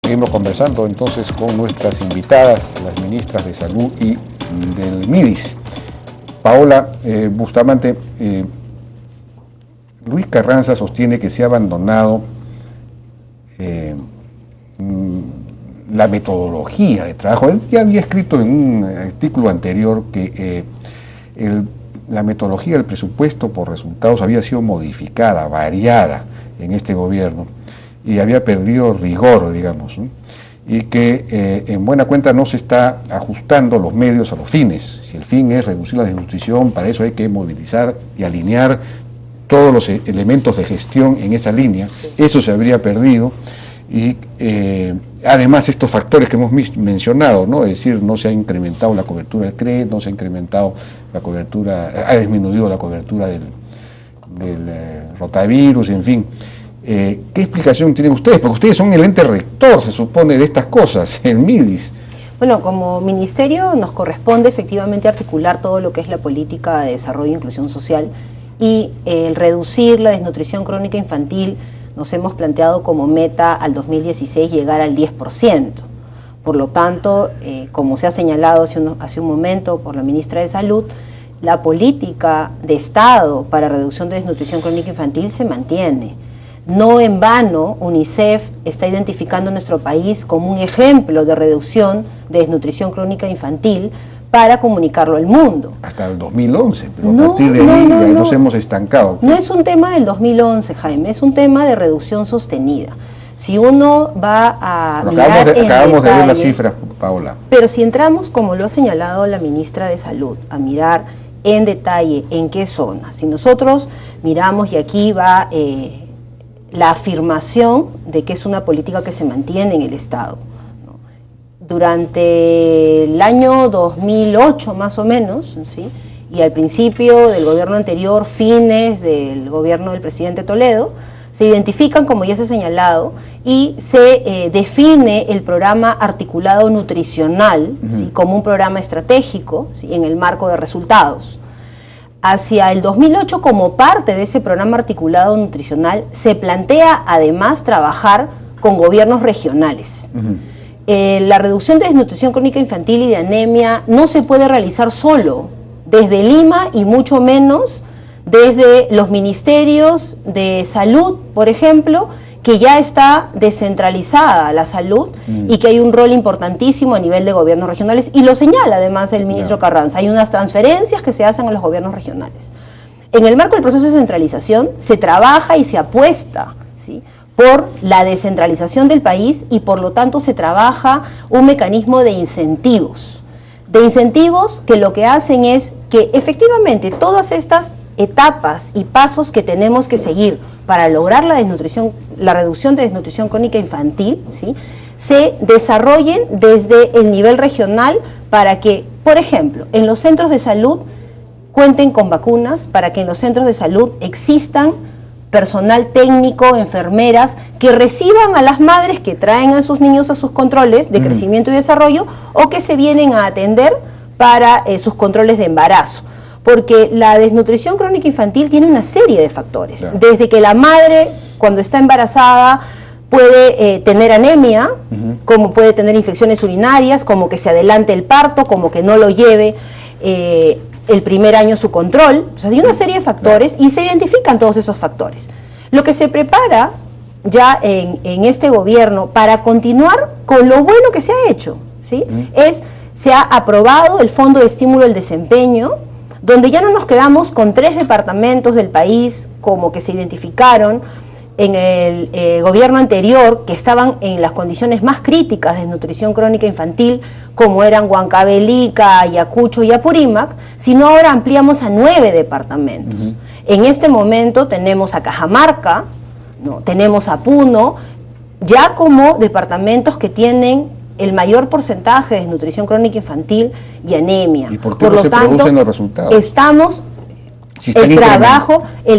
Seguimos conversando entonces con nuestras invitadas, las ministras de Salud y del MIDIS. Paola Bustamante, Luis Carranza sostiene que se ha abandonado la metodología de trabajo. Él ya había escrito en un artículo anterior que la metodología del presupuesto por resultados había sido modificada, variada en este gobierno y había perdido rigor, digamos, ¿no? Y que en buena cuenta no se está ajustando los medios a los fines. Si el fin es reducir la desnutrición, para eso hay que movilizar y alinear todos los elementos de gestión en esa línea. Eso se habría perdido. Y además estos factores que hemos mencionado, ¿no? Es decir, no se ha incrementado la cobertura del CRE, no se ha incrementado la cobertura, ha disminuido la cobertura del rotavirus, en fin. ¿Qué explicación tienen ustedes? Porque ustedes son el ente rector, se supone, de estas cosas, el MIDIS. Bueno, como ministerio nos corresponde efectivamente articular todo lo que es la política de desarrollo e inclusión social, y el reducir la desnutrición crónica infantil nos hemos planteado como meta al 2016 llegar al 10%. Por lo tanto, como se ha señalado hace un momento por la ministra de Salud, la política de Estado para reducción de desnutrición crónica infantil se mantiene. No en vano, UNICEF está identificando a nuestro país como un ejemplo de reducción de desnutrición crónica infantil para comunicarlo al mundo. Hasta el 2011, pero a partir de ahí ya nos hemos estancado. No es un tema del 2011, Jaime, es un tema de reducción sostenida. Si uno va a mirar acabamos de ver las cifras, Paola. Pero si entramos, como lo ha señalado la ministra de Salud, a mirar en detalle en qué zonas, si nosotros miramos, y aquí va la afirmación de que es una política que se mantiene en el Estado. Durante el año 2008 más o menos, ¿sí?, y al principio del gobierno anterior, fines del gobierno del presidente Toledo, se identifican, como ya se ha señalado, y se define el programa articulado nutricional, ¿sí?, como un programa estratégico, ¿sí?, en el marco de resultados. Hacia el 2008, como parte de ese programa articulado nutricional, se plantea además trabajar con gobiernos regionales. La reducción de desnutrición crónica infantil y de anemia no se puede realizar solo desde Lima y mucho menos desde los ministerios de salud, por ejemplo, que ya está descentralizada la salud y que hay un rol importantísimo a nivel de gobiernos regionales, y lo señala además el ministro Carranza, hay unas transferencias que se hacen a los gobiernos regionales. En el marco del proceso de centralización se trabaja y se apuesta, ¿sí?, por la descentralización del país, y por lo tanto se trabaja un mecanismo de incentivos que lo que hacen es que efectivamente todas estas etapas y pasos que tenemos que seguir para lograr la reducción de desnutrición crónica infantil, ¿sí?, se desarrollen desde el nivel regional para que, por ejemplo, en los centros de salud cuenten con vacunas, para que en los centros de salud existan personal técnico, enfermeras, que reciban a las madres que traen a sus niños a sus controles de crecimiento y desarrollo, o que se vienen a atender para sus controles de embarazo. Porque la desnutrición crónica infantil tiene una serie de factores. Desde que la madre, cuando está embarazada, puede tener anemia, como puede tener infecciones urinarias, como que se adelante el parto, como que no lo lleve el primer año su control. O sea, hay una serie de factores y se identifican todos esos factores. Lo que se prepara ya en este gobierno para continuar con lo bueno que se ha hecho, ¿sí?, se ha aprobado el Fondo de Estímulo al Desempeño, donde ya no nos quedamos con 3 departamentos del país como que se identificaron en el gobierno anterior, que estaban en las condiciones más críticas de desnutrición crónica infantil, como eran Huancavelica, Ayacucho y Apurímac, sino ahora ampliamos a 9 departamentos. En este momento tenemos a Cajamarca, ¿no?, tenemos a Puno, ya como departamentos que tienen el mayor porcentaje de desnutrición crónica infantil y anemia. ¿Y por qué no se producen los resultados? Estamos... El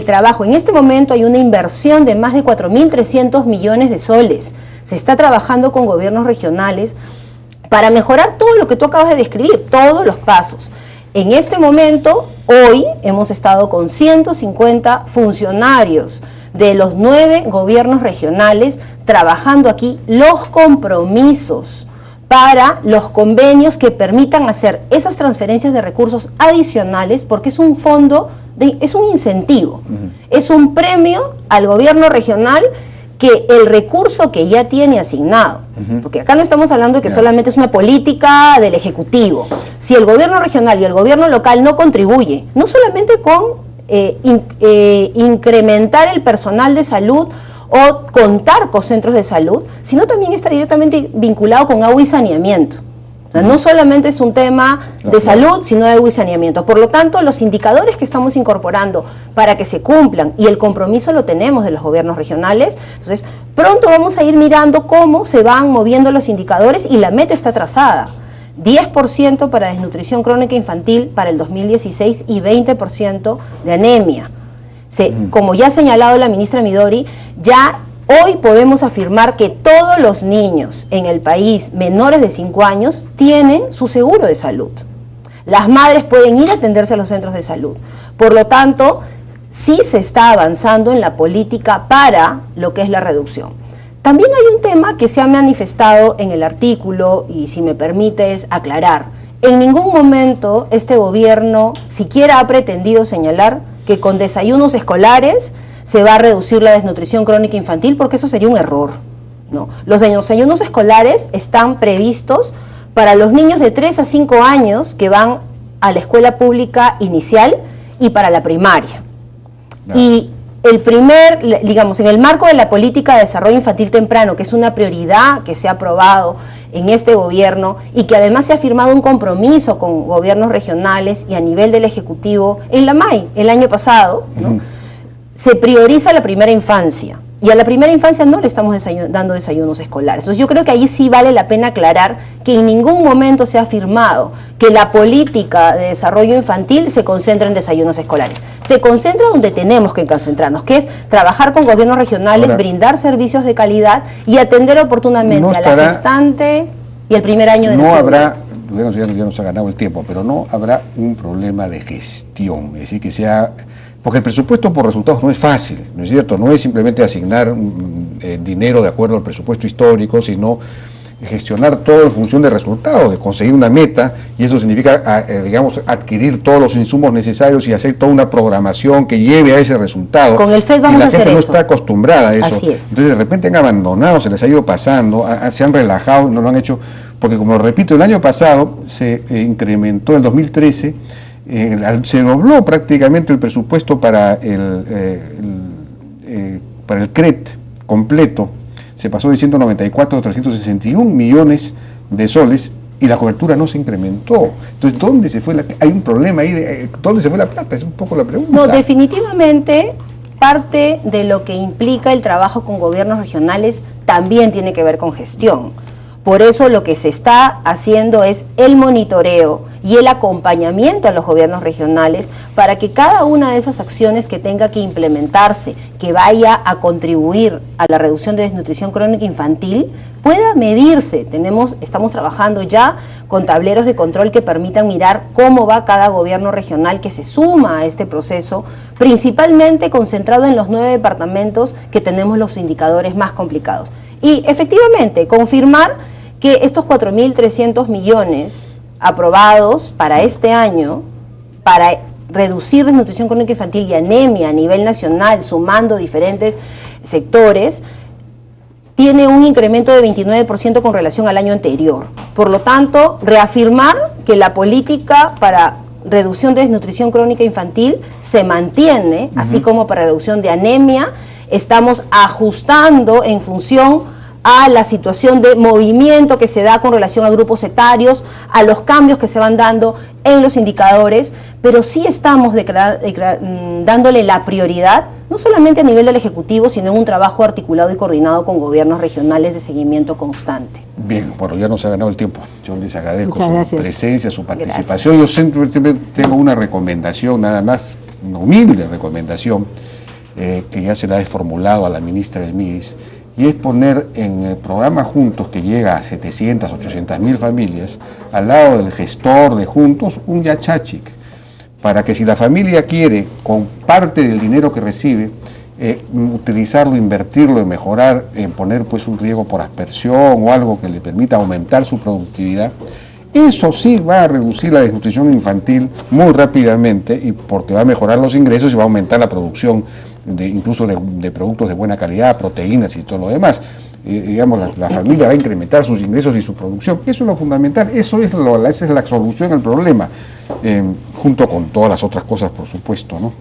trabajo, en este momento hay una inversión de más de 4.300 millones de soles. Se está trabajando con gobiernos regionales para mejorar todo lo que tú acabas de describir, todos los pasos. En este momento, hoy, hemos estado con 150 funcionarios de los 9 gobiernos regionales trabajando aquí los compromisos para los convenios que permitan hacer esas transferencias de recursos adicionales, porque es un fondo, es un incentivo, es un premio al gobierno regional que el recurso que ya tiene asignado, porque acá no estamos hablando de que solamente es una política del Ejecutivo. Si el gobierno regional y el gobierno local no contribuye, no solamente con incrementar el personal de salud o contar con centros de salud, sino también está directamente vinculado con agua y saneamiento. O sea, no solamente es un tema de salud, sino de agua y saneamiento. Por lo tanto, los indicadores que estamos incorporando para que se cumplan, y el compromiso lo tenemos de los gobiernos regionales, entonces pronto vamos a ir mirando cómo se van moviendo los indicadores y la meta está trazada. 10% para desnutrición crónica infantil para el 2016 y 20% de anemia. Como ya ha señalado la ministra Midori, ya hoy podemos afirmar que todos los niños en el país menores de 5 años tienen su seguro de salud. Las madres pueden ir a atenderse a los centros de salud. Por lo tanto, sí se está avanzando en la política para lo que es la reducción. También hay un tema que se ha manifestado en el artículo, y si me permites aclarar. En ningún momento este gobierno siquiera ha pretendido señalar que con desayunos escolares se va a reducir la desnutrición crónica infantil, porque eso sería un error, ¿no? Los desayunos escolares están previstos para los niños de 3 a 5 años que van a la escuela pública inicial y para la primaria. Claro. Y digamos, en el marco de la política de desarrollo infantil temprano, que es una prioridad que se ha aprobado en este gobierno y que además se ha firmado un compromiso con gobiernos regionales y a nivel del Ejecutivo en la MAI el año pasado, ¿no? Se prioriza la primera infancia, y a la primera infancia no le estamos dando desayunos escolares. Entonces yo creo que ahí sí vale la pena aclarar que en ningún momento se ha afirmado que la política de desarrollo infantil se concentra en desayunos escolares. Se concentra donde tenemos que concentrarnos, que es trabajar con gobiernos regionales, brindar servicios de calidad y atender oportunamente a la gestante y el primer año de nacido. Bueno, ya nos ha ganado el tiempo, pero no habrá un problema de gestión, es decir, que sea... Porque el presupuesto por resultados no es fácil, ¿no es cierto? No es simplemente asignar dinero de acuerdo al presupuesto histórico, sino gestionar todo en función de resultados, de conseguir una meta, y eso significa, digamos, adquirir todos los insumos necesarios y hacer toda una programación que lleve a ese resultado. Con el FED vamos a hacer eso. La gente no está acostumbrada a eso. Así es. Entonces, de repente han abandonado, se les ha ido pasando, se han relajado, no lo han hecho, porque como repito, el año pasado se incrementó, en 2013, se dobló prácticamente el presupuesto para el CRET completo, se pasó de 194 a 361 millones de soles y la cobertura no se incrementó. Entonces, ¿dónde se fue hay un problema ahí, ¿dónde se fue la plata? Es un poco la pregunta. No, definitivamente parte de lo que implica el trabajo con gobiernos regionales también tiene que ver con gestión. Por eso lo que se está haciendo es el monitoreo y el acompañamiento a los gobiernos regionales para que cada una de esas acciones que tenga que implementarse, que vaya a contribuir a la reducción de desnutrición crónica infantil, pueda medirse. Estamos trabajando ya con tableros de control que permitan mirar cómo va cada gobierno regional que se suma a este proceso, principalmente concentrado en los 9 departamentos que tenemos los indicadores más complicados. Y efectivamente, confirmar que estos 4.300 millones aprobados para este año, para reducir desnutrición crónica infantil y anemia a nivel nacional, sumando diferentes sectores, tiene un incremento de 29% con relación al año anterior. Por lo tanto, reafirmar que la política para reducción de desnutrición crónica infantil se mantiene, así como para reducción de anemia. Estamos ajustando en función a la situación de movimiento que se da con relación a grupos etarios, a los cambios que se van dando en los indicadores, pero sí estamos dándole la prioridad, no solamente a nivel del Ejecutivo, sino en un trabajo articulado y coordinado con gobiernos regionales de seguimiento constante. Bien, bueno, ya nos ha ganado el tiempo. Yo les agradezco su presencia, su participación. Gracias. Yo siempre tengo una recomendación, nada más, una humilde recomendación, que ya se la he formulado a la ministra del MIDIS, y es poner en el programa Juntos, que llega a 700, 800 mil familias, al lado del gestor de Juntos, un yachachik, para que si la familia quiere, con parte del dinero que recibe, utilizarlo, invertirlo en mejorar, en poner pues un riego por aspersión o algo que le permita aumentar su productividad, eso sí va a reducir la desnutrición infantil muy rápidamente y porque va a mejorar los ingresos y va a aumentar la producción incluso de productos de buena calidad, proteínas y todo lo demás. Digamos, la familia va a incrementar sus ingresos y su producción. Eso es lo fundamental, esa es la solución al problema, junto con todas las otras cosas, por supuesto, ¿no?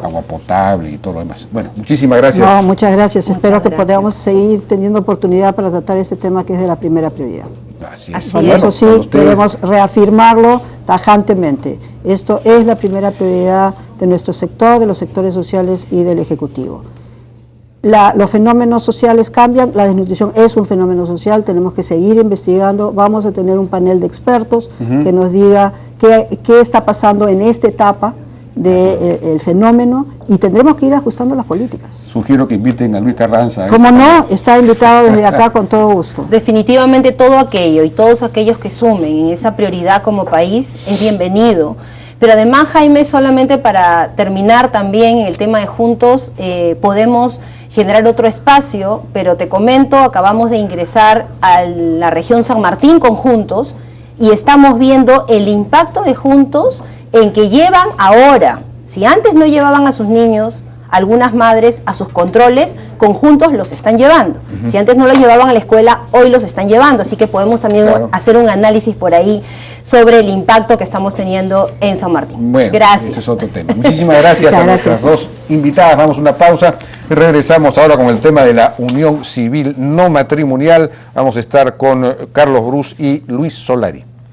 Agua potable y todo lo demás. Bueno, muchísimas gracias. No, muchas gracias. Espero que podamos seguir teniendo oportunidad para tratar este tema que es de la primera prioridad. Así es. Por eso sí, queremos reafirmarlo tajantemente. Esto es la primera prioridad de nuestro sector, de los sectores sociales y del Ejecutivo. Los fenómenos sociales cambian, la desnutrición es un fenómeno social, tenemos que seguir investigando, vamos a tener un panel de expertos que nos diga qué está pasando en esta etapa del fenómeno y tendremos que ir ajustando las políticas. Sugiero que inviten a Luis Carranza. Como no, está invitado desde acá con todo gusto. Definitivamente todo aquello y todos aquellos que sumen en esa prioridad como país es bienvenido. Pero además, Jaime, solamente para terminar también en el tema de Juntos, podemos generar otro espacio, pero te comento, acabamos de ingresar a la región San Martín con Juntos y estamos viendo el impacto de Juntos en que llevan ahora, si antes no llevaban a sus niños, algunas madres a sus controles, con Juntos los están llevando. Si antes no los llevaban a la escuela, hoy los están llevando, así que podemos también hacer un análisis por ahí sobre el impacto que estamos teniendo en San Martín. Bueno, gracias. Ese es otro tema. Muchísimas gracias a nuestras dos invitadas. Damos una pausa y regresamos ahora con el tema de la unión civil no matrimonial. Vamos a estar con Carlos Brus y Luis Solari.